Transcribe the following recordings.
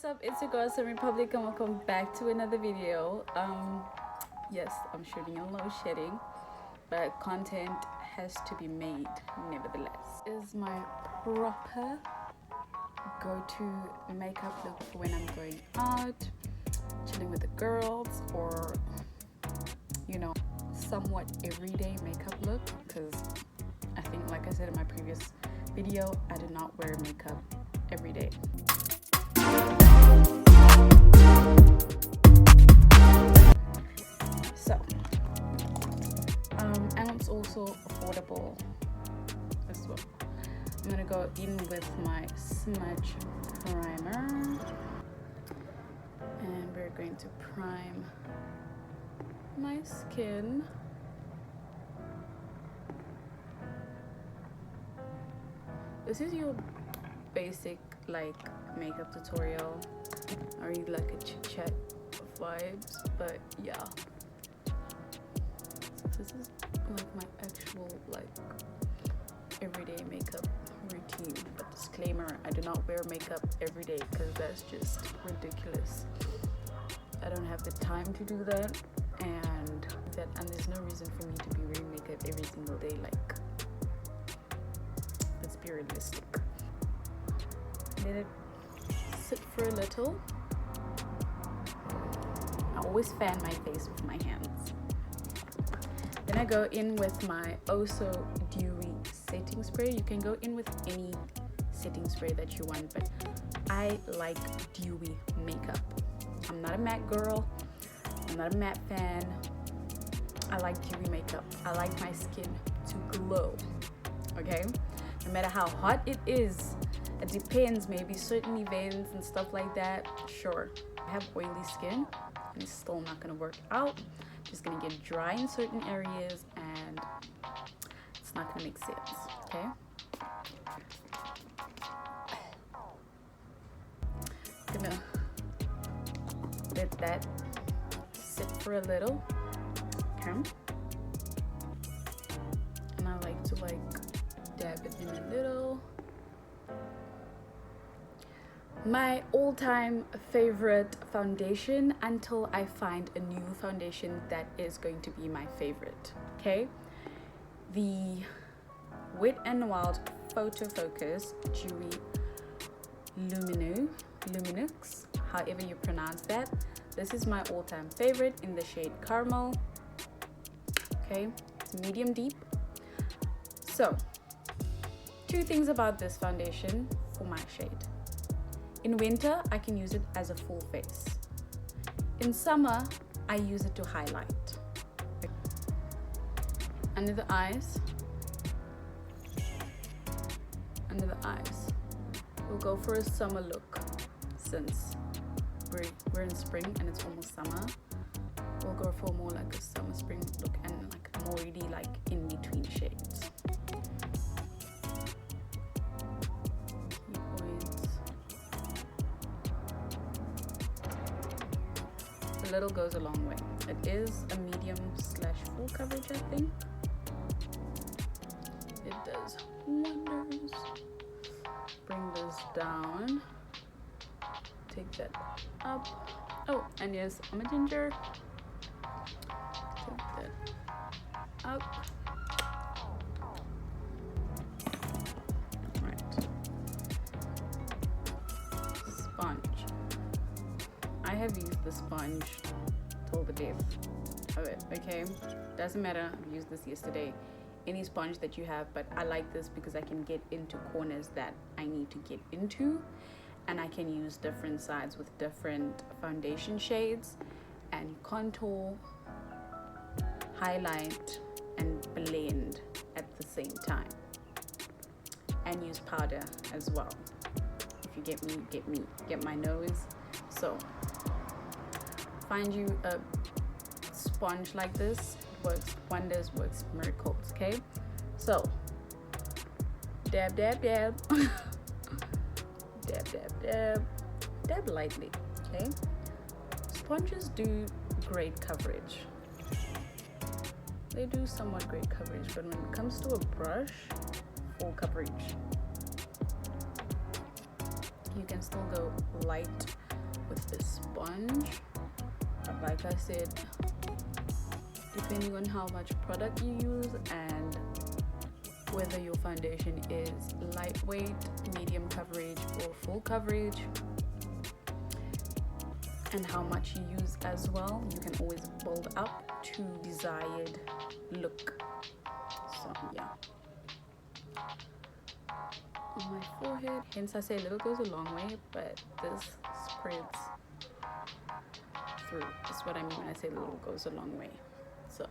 what's up? It's your girl Some Republic and welcome back to another video. Yes, I'm shooting in low shedding, but content has to be made nevertheless. This is my proper go-to makeup look for when I'm going out, chilling with the girls, or you know, somewhat everyday makeup look, because I think, like I said in my previous video, I do not wear makeup every day. So and it's also affordable as well. I'm gonna go in with my smudge primer and we're going to prime my skin. This is your basic like makeup tutorial. I really like a chit chat vibes, but yeah. So this is like my actual like everyday makeup routine. But disclaimer, I do not wear makeup every day because that's just ridiculous. I don't have the time to do that, and there's no reason for me to be wearing makeup every single day. Like, let's be realistic. Let it sit for a little. I always fan my face with my hands. Then I go in with my Oh So Dewy setting spray. You can go in with any setting spray that you want, but I like dewy makeup. I'm not a matte girl. I'm not a matte fan. I like dewy makeup. I like my skin to glow. Okay? No matter how hot it is, it depends. Maybe certain events and stuff like that. Sure. I have oily skin and it's still not gonna work out. Just gonna get dry in certain areas and it's not gonna make sense. Okay? Gonna let that sit for a little. Okay? And I like to dab it in a little. My all-time favorite foundation until I find a new foundation that is going to be my favorite. Okay? The Wet n Wild Photo Focus Dewy Luminux, however you pronounce that. This is my all-time favorite in the shade Caramel. Okay, it's medium deep. So, two things about this foundation for my shade. In winter, I can use it as a full face. In summer, I use it to highlight. Under the eyes. Under the eyes. We'll go for a summer look since we're in spring and it's almost summer. We'll go for more like a summer spring look and like more really like in between shades. A little goes a long way. It is a medium / full coverage, I think. It does wonders. Bring this down. Take that up. Oh, and yes, I'm a ginger. Take that up. Right. Sponge. I have used the sponge till the death of it. Okay, doesn't matter. I used this yesterday. Any sponge that you have, but I like this because I can get into corners that I need to get into, and I can use different sides with different foundation shades and contour, highlight, and blend at the same time, and use powder as well. If you get me, get my nose. So find you a sponge like this. Works wonders, works miracles. Okay, so dab dab dab dab dab dab dab lightly. Okay, sponges do great coverage. They do somewhat great coverage, but when it comes to a brush, full coverage. You can still go light with the sponge. But like I said, depending on how much product you use and whether your foundation is lightweight, medium coverage, or full coverage, and how much you use as well, you can always build up to desired look. So yeah, on my forehead, hence I say little goes a long way, but this spreads through. That's what I mean when I say little goes a long way. So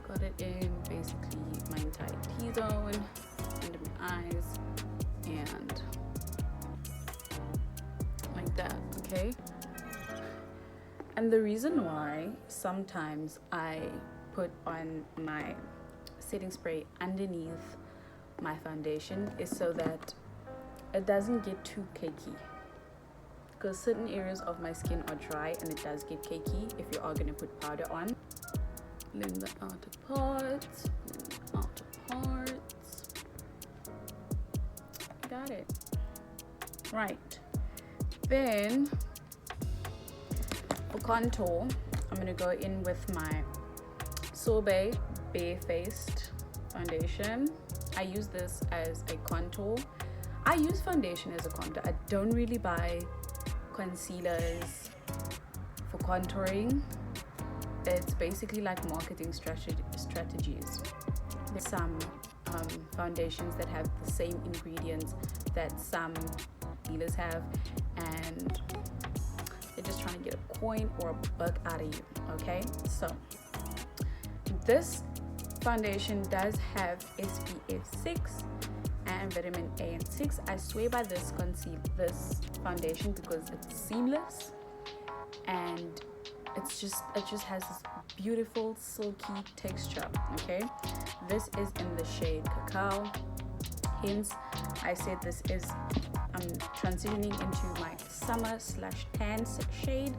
got it in basically my entire T-zone, under my eyes, and like that, okay? And the reason why sometimes I put on my setting spray underneath my foundation is so that it doesn't get too cakey, because certain areas of my skin are dry and it does get cakey if you are going to put powder on. Blend the outer parts, blend the outer parts. Got it. Right. Then for contour, I'm going to go in with my Sorbet Bare-Faced foundation. I use this as a contour. I use foundation as a contour. I don't really buy concealers for contouring. It's basically like marketing strategies. There's some foundations that have the same ingredients that some dealers have, and they're just trying to get a coin or a buck out of you, okay? So this foundation does have SPF 6 and vitamin A and 6. I swear by this foundation because it's seamless, and it just has this beautiful silky texture, okay? This is in the shade Cacao, hence I said this is I'm transitioning into my summer/tan shade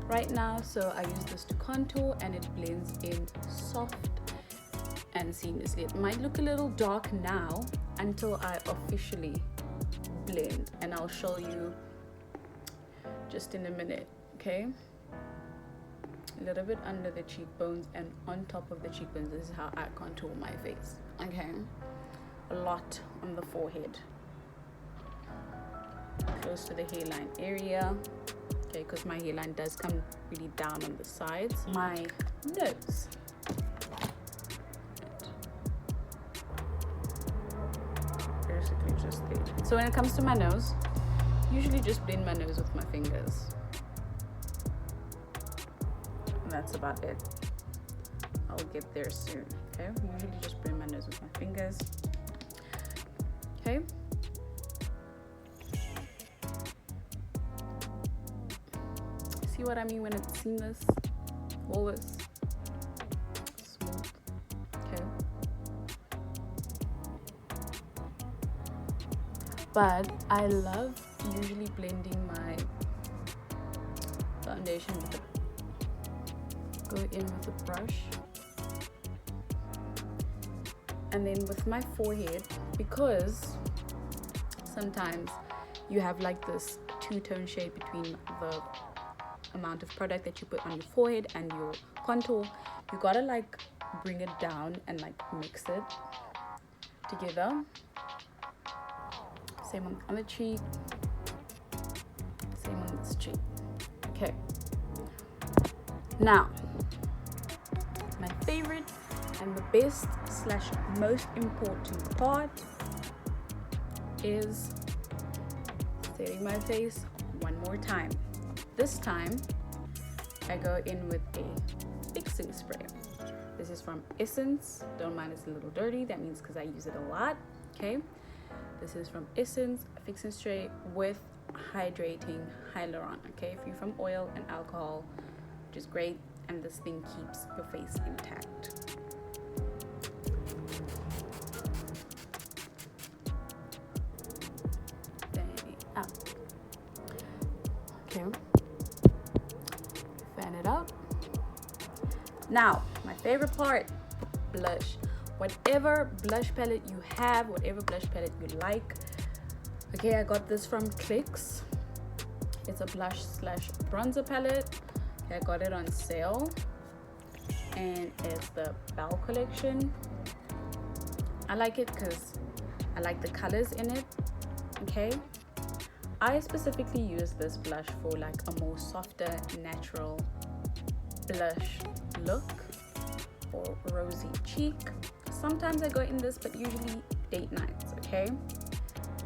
right now. So I use this to contour, and it blends in soft and seamlessly. It might look a little dark now until I officially blend, and I'll show you just in a minute, okay? A little bit under the cheekbones and on top of the cheekbones. This is how I contour my face, okay? A lot on the forehead, close to the hairline area, okay, because my hairline does come really down on the sides. My nose, basically just there. So when it comes to my nose, usually just blend my nose with my fingers. And that's about it. I'll get there soon, okay? Usually just blend my nose with my fingers, okay? See what I mean when it's seamless? Always smooth, okay? But I love usually blending my foundation with the go in with a brush, and then with my forehead, because sometimes you have like this two-tone shade between the amount of product that you put on your forehead and your contour. You gotta like bring it down and like mix it together. Same on the other cheek, same on this cheek, okay? Now, my favorite and the best / most important part is setting my face one more time. This time, I go in with a fixing spray. This is from Essence. Don't mind it's a little dirty. That means because I use it a lot, okay? This is from Essence, fixing spray with hydrating hyaluron, okay? Free from oil and alcohol, which is great. And this thing keeps your face intact. Okay. Fan it up. Now, my favorite part, blush. Whatever blush palette you have, whatever blush palette you like, Okay, I got this from Clicks. It's a blush slash bronzer palette. Okay, I got it on sale, and it's the Belle collection. I like it because I like the colors in it. Okay, I specifically use this blush for like a more softer, natural blush look or rosy cheek. Sometimes I go in this, but usually date nights. Okay,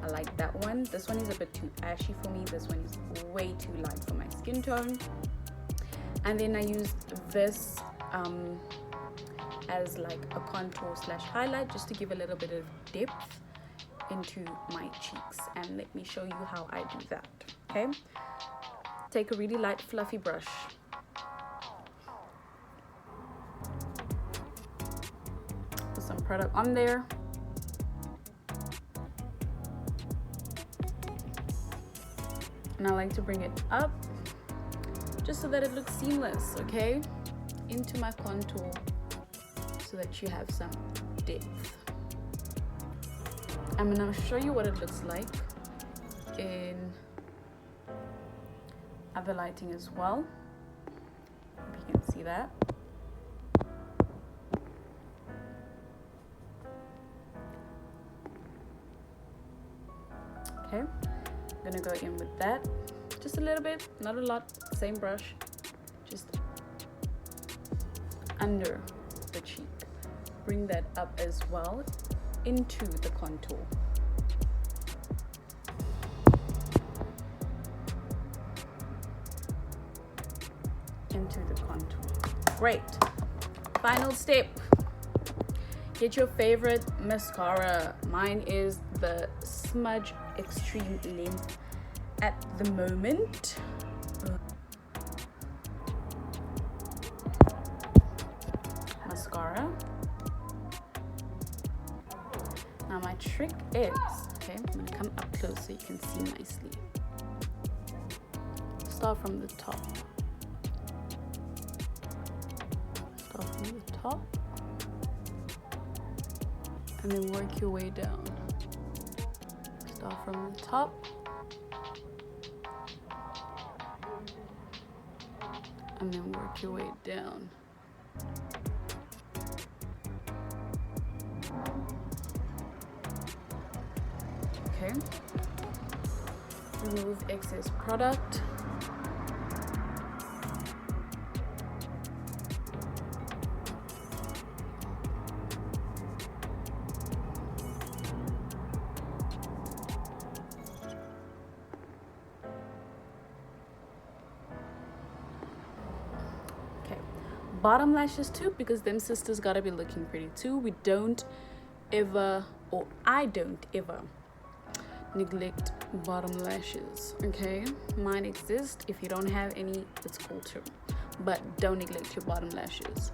I like that one. This one is a bit too ashy for me. This one is way too light for my skin tone. And then I use this as like a contour slash highlight, just to give a little bit of depth into my cheeks. And let me show you how I do that. Okay, take a really light fluffy brush, put some product on there, and I like to bring it up just so that it looks seamless, okay, into my contour, so that you have some depth. I'm gonna show you what it looks like in other lighting as well, if you can see that. Okay, I'm gonna go in with that, just a little bit, not a lot, same brush, just under the cheek. Bring that up as well into the contour. Into the contour. Great. Final step. Get your favorite mascara. Mine is the Smudge Extreme Length at the moment. Mascara. Now my trick is, okay, I'm gonna come up close so you can see nicely. Start from the top. Start from the top. And then work your way down. Start from the top. And then work your way down. Okay. Remove excess product. Okay. Bottom lashes too, because them sisters gotta be looking pretty too. We don't ever, or I don't ever, neglect bottom lashes. Okay, mine exist. If you don't have any, it's cool too, but don't neglect your bottom lashes.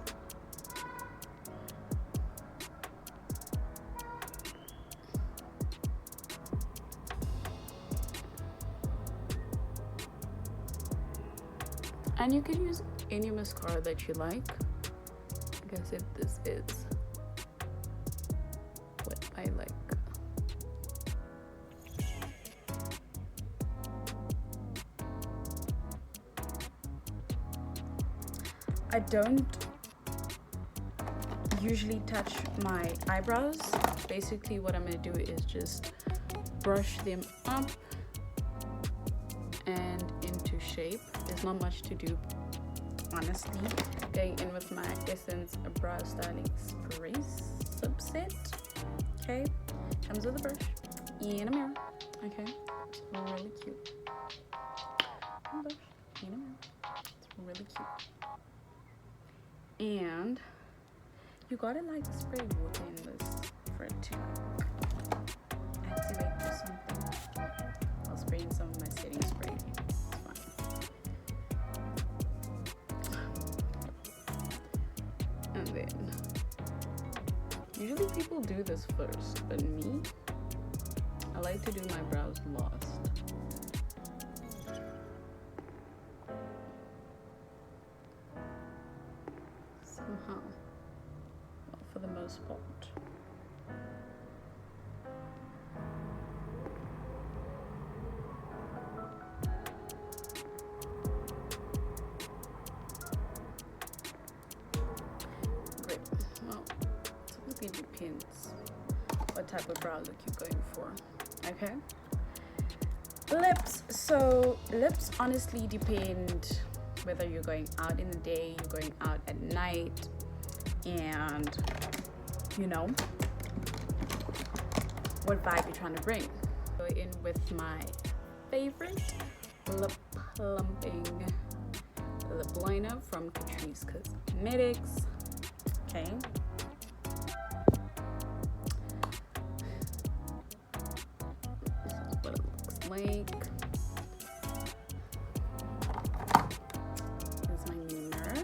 And you can use any mascara that you like. Like I said, this is what I like. I don't usually touch my eyebrows. Basically what I'm going to do is just brush them up and into shape. There's not much to do, honestly. Going in with my Essence Brow Styling Spray subset. Okay, comes with a brush and a mirror. Okay, it's really cute. A brush and a mirror. It's really cute. And you gotta like spray water in this for it to activate or something. I'll spray in some of my setting spray. It's fine. And then usually people do this first, but me, I like to do my brows last. Somehow, well, for the most part. type of brow look you're going for. Okay, lips. So lips honestly depend whether you're going out in the day, you're going out at night, and you know what vibe you're trying to bring. Go in with my favorite lip plumping lip liner from Catrice Cosmetics. Okay, this is what it looks like. Here's my mirror.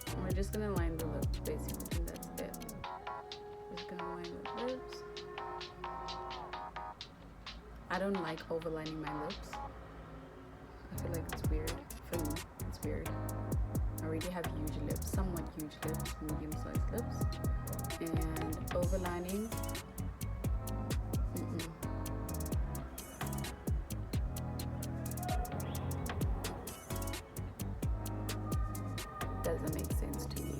And we're just gonna line the lips basically, and that's it. Just gonna line the lips. I don't like overlining my lips. I feel like it's weird. For me, it's weird. I already have huge lips, somewhat huge lips, medium-sized lips. And overlining, doesn't make sense to me.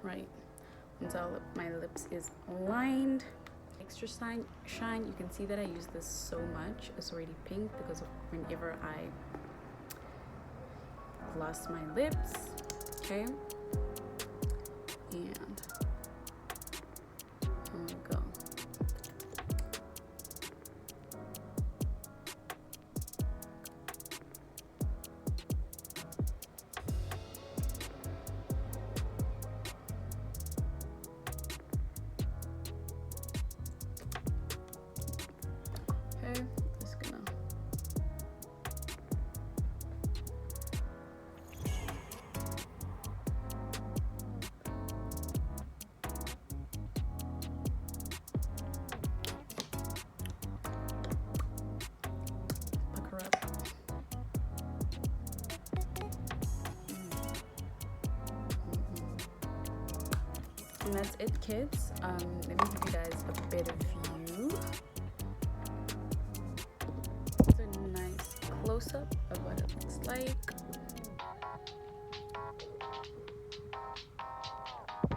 Right, and so my lips is lined. Extra shine, you can see that I use this so much. It's already pink because of whenever I gloss my lips. Okay, and here we go. Okay, just gonna pucker up. And that's it, kids. Let me give you guys a better view